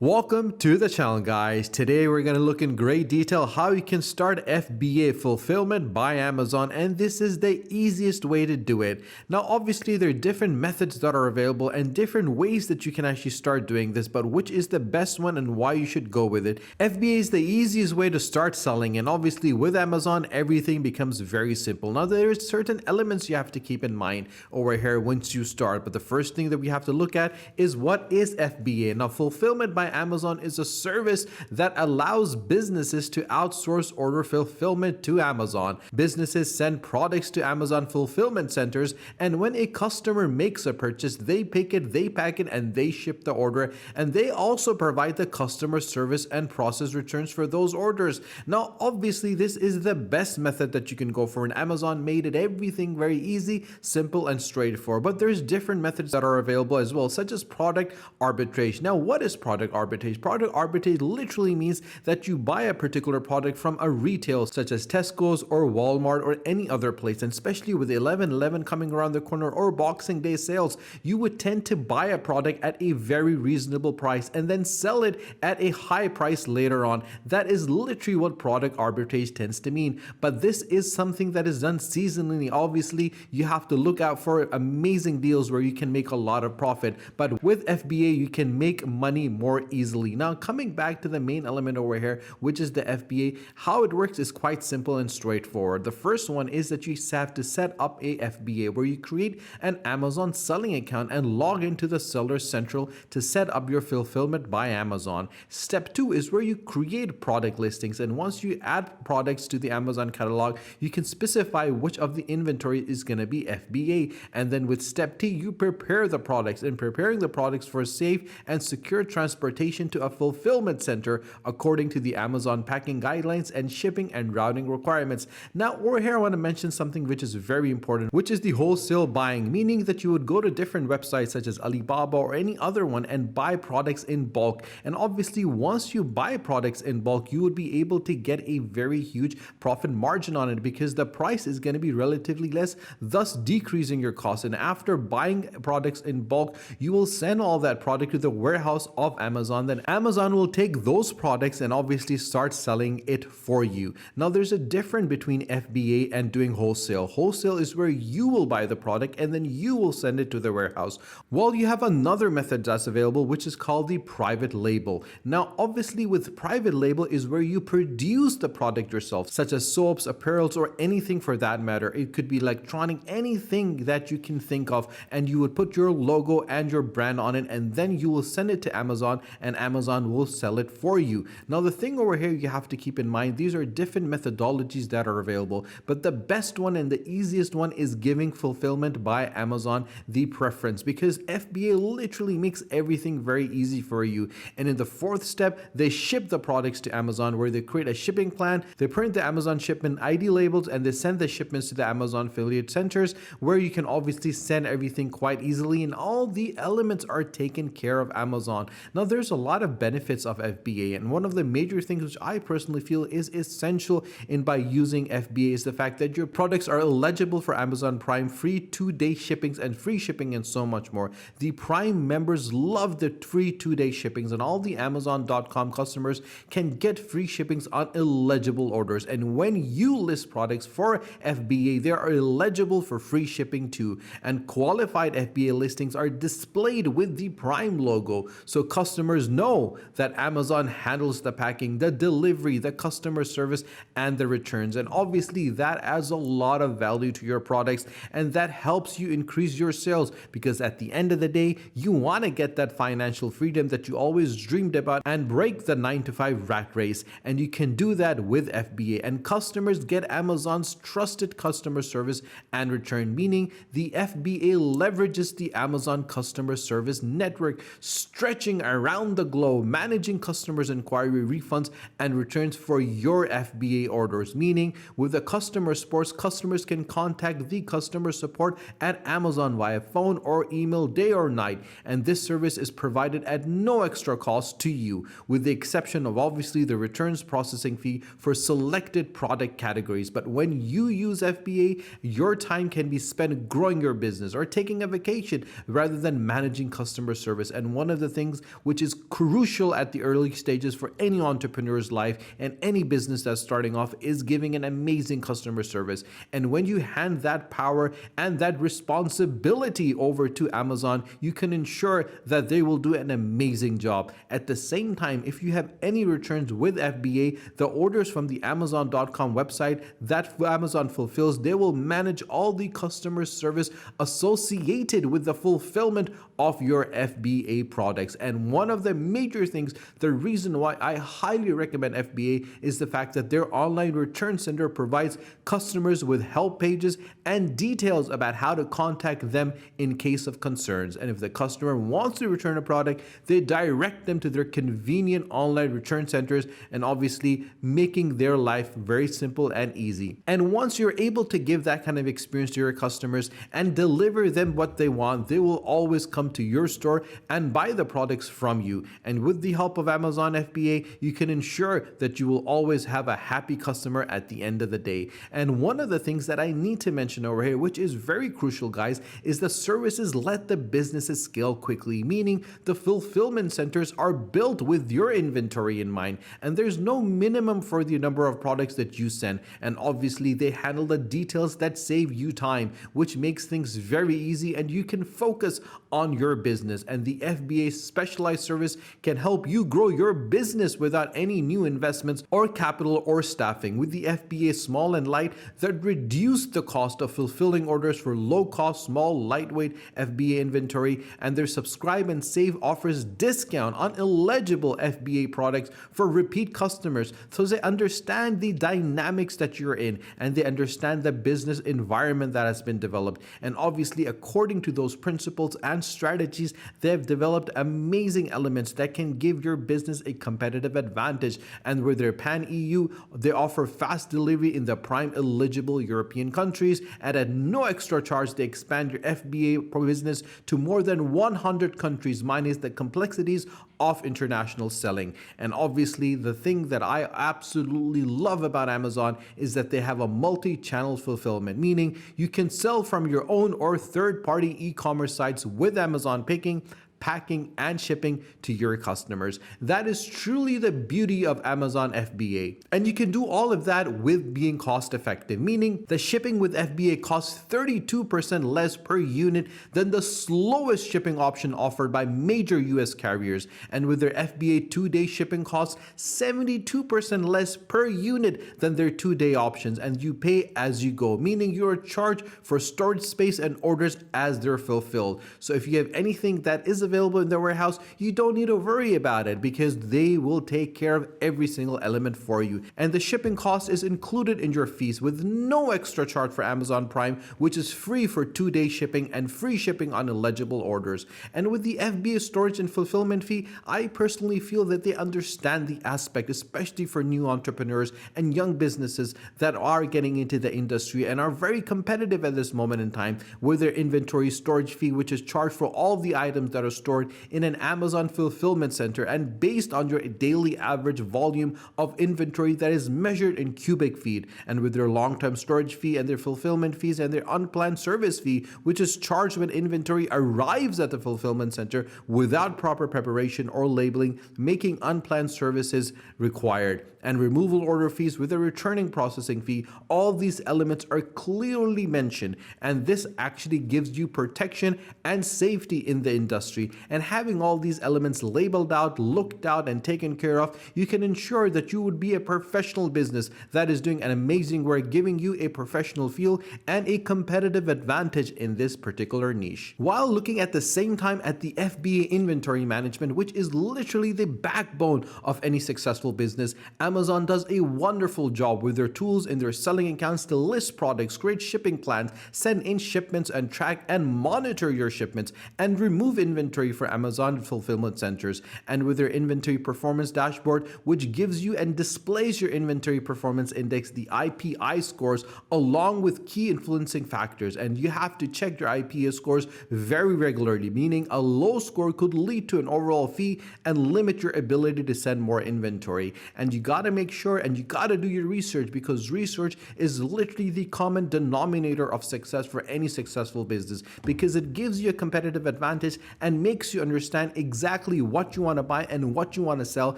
Welcome to the channel, guys. Today we're going to look in great detail how you can start FBA fulfillment by Amazon, and this is the easiest way to do it. Now obviously there are different methods that are available and different ways that you can actually start doing this, but which is the best one and why you should go with it. FBA is the easiest way to start selling, and obviously with Amazon everything becomes very simple. Now there are certain elements you have to keep in mind over here once you start, but the first thing that we have to look at is what is FBA. Now fulfillment by Amazon is a service that allows businesses to outsource order fulfillment to Amazon. Businesses send products to Amazon fulfillment centers, and when a customer makes a purchase, they pick it, they pack it, and they ship the order, and they also provide the customer service and process returns for those orders. Now obviously this is the best method that you can go for, and Amazon made it everything very easy, simple, and straightforward. But there's different methods that are available as well, such as product arbitrage. Now what is product arbitrage? Product arbitrage literally means that you buy a particular product from a retail such as Tesco's or Walmart or any other place, and especially with 11/11 coming around the corner or Boxing Day sales, you would tend to buy a product at a very reasonable price and then sell it at a high price later on. That is literally what product arbitrage tends to mean, but this is something that is done seasonally. Obviously you have to look out for amazing deals where you can make a lot of profit, but with FBA you can make money more easily. Now coming back to the main element over here, which is the FBA, how it works is quite simple and straightforward. The first one is that you have to set up a FBA where you create an Amazon selling account and log into the Seller Central to set up your fulfillment by Amazon. Step 2 is where you create product listings, and once you add products to the Amazon catalog, you can specify which of the inventory is going to be FBA, and then with step T you prepare the products, and preparing the products for safe and secure transportation to a fulfillment center according to the Amazon packing guidelines and shipping and routing requirements. Now over here I want to mention something which is very important, which is the wholesale buying, meaning that you would go to different websites such as Alibaba or any other one and buy products in bulk, and obviously once you buy products in bulk you would be able to get a very huge profit margin on it because the price is going to be relatively less, thus decreasing your costs. And after buying products in bulk, you will send all that product to the warehouse of Amazon. Then Amazon will take those products and obviously start selling it for you. Now there's a difference between FBA and doing wholesale. Wholesale is where you will buy the product and then you will send it to the warehouse. Well, you have another method that's available, which is called the private label. Now obviously with private label is where you produce the product yourself, such as soaps, apparels, or anything for that matter. It could be electronic, anything that you can think of, and you would put your logo and your brand on it, and then you will send it to Amazon and Amazon will sell it for you. Now the thing over here you have to keep in mind, these are different methodologies that are available, but the best one and the easiest one is giving fulfillment by Amazon the preference, because FBA literally makes everything very easy for you. And in the fourth step, they ship the products to Amazon where they create a shipping plan, they print the Amazon shipment ID labels, and they send the shipments to the Amazon affiliate centers where you can obviously send everything quite easily, and all the elements are taken care of Amazon. Now there's a lot of benefits of FBA, and one of the major things which I personally feel is essential in by using FBA is the fact that your products are eligible for Amazon Prime, free 2-day shippings and free shipping, and so much more. The Prime members love the free 2-day shippings, and all the Amazon.com customers can get free shippings on eligible orders, and when you list products for FBA they are eligible for free shipping too, and qualified FBA listings are displayed with the Prime logo, so customers know that Amazon handles the packing, the delivery, the customer service, and the returns. And obviously that adds a lot of value to your products, and that helps you increase your sales, because at the end of the day you want to get that financial freedom that you always dreamed about and break the 9-to-5 rat race, and you can do that with FBA. And customers get Amazon's trusted customer service and return, meaning the FBA leverages the Amazon customer service network, stretching around the globe, managing customers' inquiry, refunds, and returns for your FBA orders, meaning with the customer support, customers can contact the customer support at Amazon via phone or email day or night, and this service is provided at no extra cost to you, with the exception of obviously the returns processing fee for selected product categories. But when you use FBA, your time can be spent growing your business or taking a vacation rather than managing customer service. And one of the things which is crucial at the early stages for any entrepreneur's life, and any business that's starting off is giving an amazing customer service. And when you hand that power and that responsibility over to Amazon, you can ensure that they will do an amazing job. At the same time, if you have any returns with FBA, the orders from the Amazon.com website that Amazon fulfills, they will manage all the customer service associated with the fulfillment of your FBA products. And one of the major things, the reason why I highly recommend FBA, is the fact that their online return center provides customers with help pages and details about how to contact them in case of concerns. And if the customer wants to return a product, they direct them to their convenient online return centers, and obviously making their life very simple and easy. And once you're able to give that kind of experience to your customers and deliver them what they want, they will always come to your store and buy the products from you. And with the help of Amazon FBA, you can ensure that you will always have a happy customer at the end of the day. And one of the things that I need to mention over here, which is very crucial, guys, is the services let the businesses scale quickly, meaning the fulfillment centers are built with your inventory in mind, and there's no minimum for the number of products that you send. And obviously they handle the details that save you time, which makes things very easy, and you can focus on your business. And the FBA specialized service can help you grow your business without any new investments or capital or staffing. With the FBA Small and Light, that reduce the cost of fulfilling orders for low-cost, small, lightweight FBA inventory, and their subscribe and save offers discount on eligible FBA products for repeat customers, so they understand the dynamics that you're in and they understand the business environment that has been developed. And obviously, according to those principles and strategies, they have developed amazing elements that can give your business a competitive advantage. And with their pan-EU, they offer fast delivery in the prime eligible European countries, and at no extra charge, they expand your FBA business to more than 100 countries, minus the complexities of international selling. And obviously, the thing that I absolutely love about Amazon is that they have a multi-channel fulfillment, meaning you can sell from your own or third-party e-commerce sites with Amazon picking, packing, and shipping to your customers. That is truly the beauty of Amazon FBA. And you can do all of that with being cost effective, meaning the shipping with FBA costs 32% less per unit than the slowest shipping option offered by major US carriers. And with their FBA 2-day shipping costs 72% less per unit than their 2-day options. And you pay as you go, meaning you are charged for storage space and orders as they're fulfilled. So if you have anything that is available in their warehouse, you don't need to worry about it because they will take care of every single element for you. And the shipping cost is included in your fees with no extra charge for Amazon Prime, which is free for 2-day shipping and free shipping on eligible orders. And with the FBA storage and fulfillment fee, I personally feel that they understand the aspect, especially for new entrepreneurs and young businesses that are getting into the industry and are very competitive at this moment in time, with their inventory storage fee, which is charged for all the items that are stored in an Amazon fulfillment center and based on your daily average volume of inventory that is measured in cubic feet. And with their long-term storage fee and their fulfillment fees and their unplanned service fee, which is charged when inventory arrives at the fulfillment center without proper preparation or labeling, making unplanned services required. And removal order fees with a returning processing fee, all these elements are clearly mentioned, and this actually gives you protection and safety in the industry. And having all these elements labeled out, looked out, and taken care of, you can ensure that you would be a professional business that is doing an amazing work, giving you a professional feel and a competitive advantage in this particular niche. While looking at the same time at the FBA inventory management, which is literally the backbone of any successful business, Amazon does a wonderful job with their tools in their selling accounts to list products, create shipping plans, send in shipments, and track and monitor your shipments, and remove inventory for Amazon fulfillment centers. And with their inventory performance dashboard, which gives you and displays your inventory performance index, the IPI scores, along with key influencing factors. And you have to check your IPI scores very regularly, meaning a low score could lead to an overall fee and limit your ability to send more inventory. And you gotta make sure and you gotta do your research, because research is literally the common denominator of success for any successful business, because it gives you a competitive advantage and makes you understand exactly what you want to buy and what you want to sell,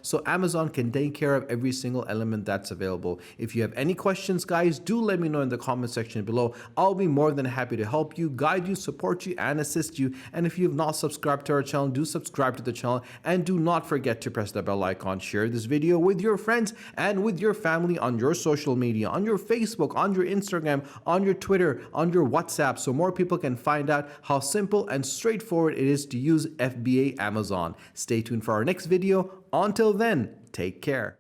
so Amazon can take care of every single element that's available. If you have any questions, guys, do let me know in the comment section below. I'll be more than happy to help you, guide you, support you, and assist you. And if you have not subscribed to our channel, do subscribe to the channel, and do not forget to press the bell icon. Share this video with your friends and with your family on your social media, on your Facebook, on your Instagram, on your Twitter, on your WhatsApp, so more people can find out how simple and straightforward it is to use FBA Amazon. Stay tuned for our next video. Until then, take care.